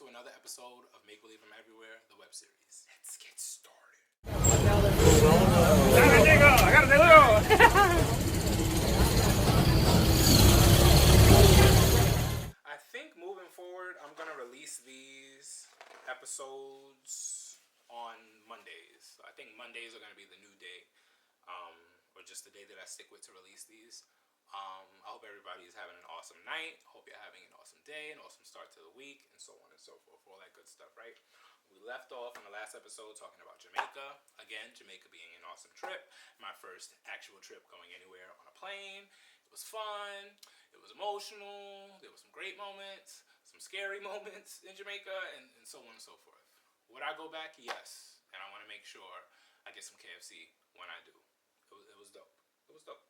to another episode of Make Believe I'm Everywhere, the web series. Let's get started. I think moving forward, I'm going to release these episodes on Mondays. I think Mondays are going to be the new day, or just the day that I stick with to release these. I hope everybody's having an awesome night. I hope you're having an awesome day, an awesome start to the week, and so on and so forth. All that good stuff, right? We left off in the last episode talking about Jamaica. Again, Jamaica being an awesome trip. My first actual trip going anywhere on a plane. It was fun. It was emotional. There were some great moments, some scary moments in Jamaica, and so on and so forth. Would I go back? Yes. And I want to make sure I get some KFC when I do. It was dope. It was dope.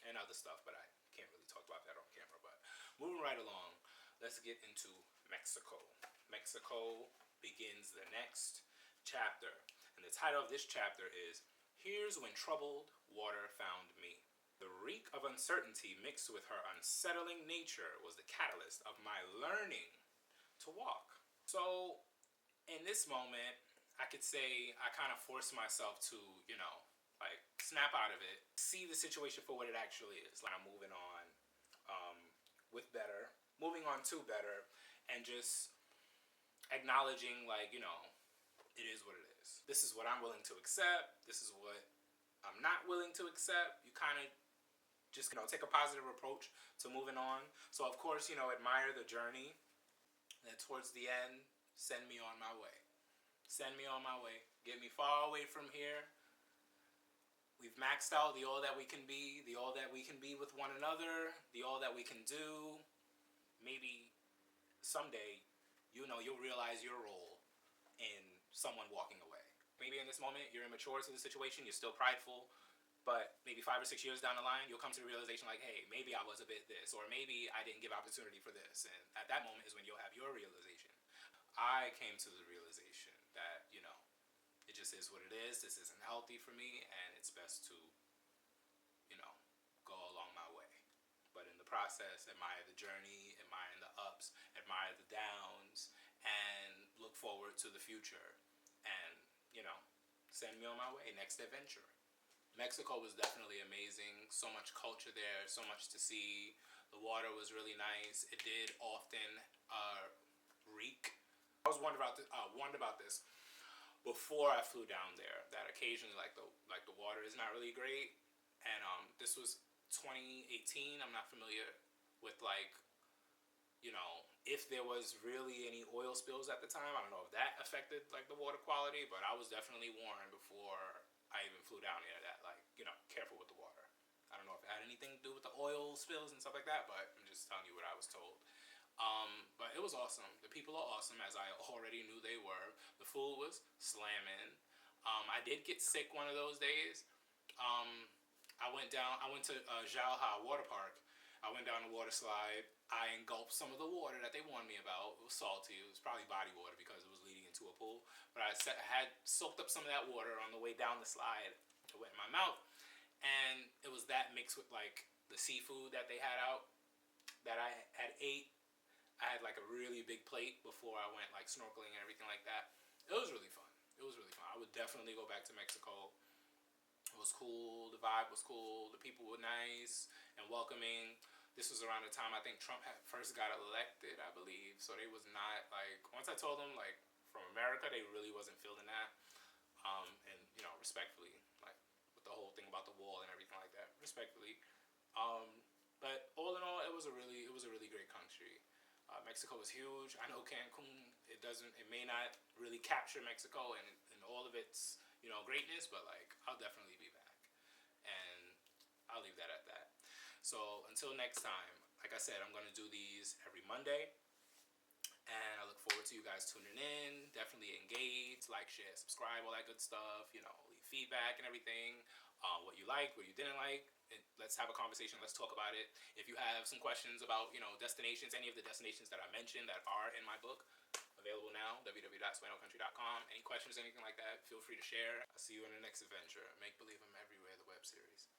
And other stuff, but I can't really talk about that on camera. But moving right along, let's get into Mexico. Mexico begins the next chapter. And the title of this chapter is, Here's When Troubled Water Found Me. The reek of uncertainty mixed with her unsettling nature was the catalyst of my learning to walk. So, in this moment, I could say I kind of forced myself to, like snap out of it, see the situation for what it actually is. Like I'm moving on moving on to better, and just acknowledging it is what it is. This is what I'm willing to accept. This is what I'm not willing to accept. You kind of just take a positive approach to moving on. So of course, admire the journey. And towards the end, send me on my way. Send me on my way. Get me far away from here. We've maxed out the all that we can be, the all that we can be with one another, the all that we can do. Maybe someday, you'll realize your role in someone walking away. Maybe in this moment, you're immature to the situation, you're still prideful, but maybe 5 or 6 years down the line, you'll come to the realization like, hey, maybe I was a bit this, or maybe I didn't give opportunity for this. And at that moment is when you'll have your realization. I came to the realization that, it just is what it is. This isn't healthy for me, and it's best to, go along my way. But in the process, admire the journey, admire the ups, admire the downs, and look forward to the future. And, send me on my way. Next adventure. Mexico was definitely amazing. So much culture there, so much to see. The water was really nice. It did often reek. I was wondering about this before I flew down there, that occasionally the water is not really great. And this was 2018. I'm not familiar with if there was really any oil spills at the time. I don't know if that affected the water quality, but I was definitely warned before I even flew down there that careful with the water. I don't know if it had anything to do with the oil spills and stuff like that, but I'm just telling you what I was told. But it was awesome. The people are awesome, as I already knew they were. The food was slamming. I did get sick one of those days. I went to Jalha Water Park. I went down the water slide. I engulfed some of the water that they warned me about. It was salty. It was probably body water because it was leading into a pool. But I had soaked up some of that water on the way down the slide. It went in my mouth. And it was that mixed with the seafood that they had out that I had ate. I had a really big plate before I went snorkeling and everything like that. It was really fun. I would definitely go back to Mexico. It was cool. The vibe was cool. The people were nice and welcoming. This was around the time I think Trump had first got elected, I believe. So they was not once I told them from America, they really wasn't feeling that. And respectfully, with the whole thing about the wall and everything like that, respectfully. But all in all, it was a really great country. Mexico is huge. I know Cancun, it may not really capture Mexico and all of its, greatness, but I'll definitely be back. And I'll leave that at that. So until next time, like I said, I'm going to do these every Monday. And I look forward to you guys tuning in. Definitely engage, share, subscribe, all that good stuff. Leave feedback and everything. What you liked, what you didn't like. Let's have a conversation. Let's talk about it. If you have some questions about, destinations, any of the destinations that I mentioned that are in my book, available now, www.suenocountry.com. Any questions, anything like that, feel free to share. I'll see you in the next adventure. Make Believe I'm Everywhere, the web series.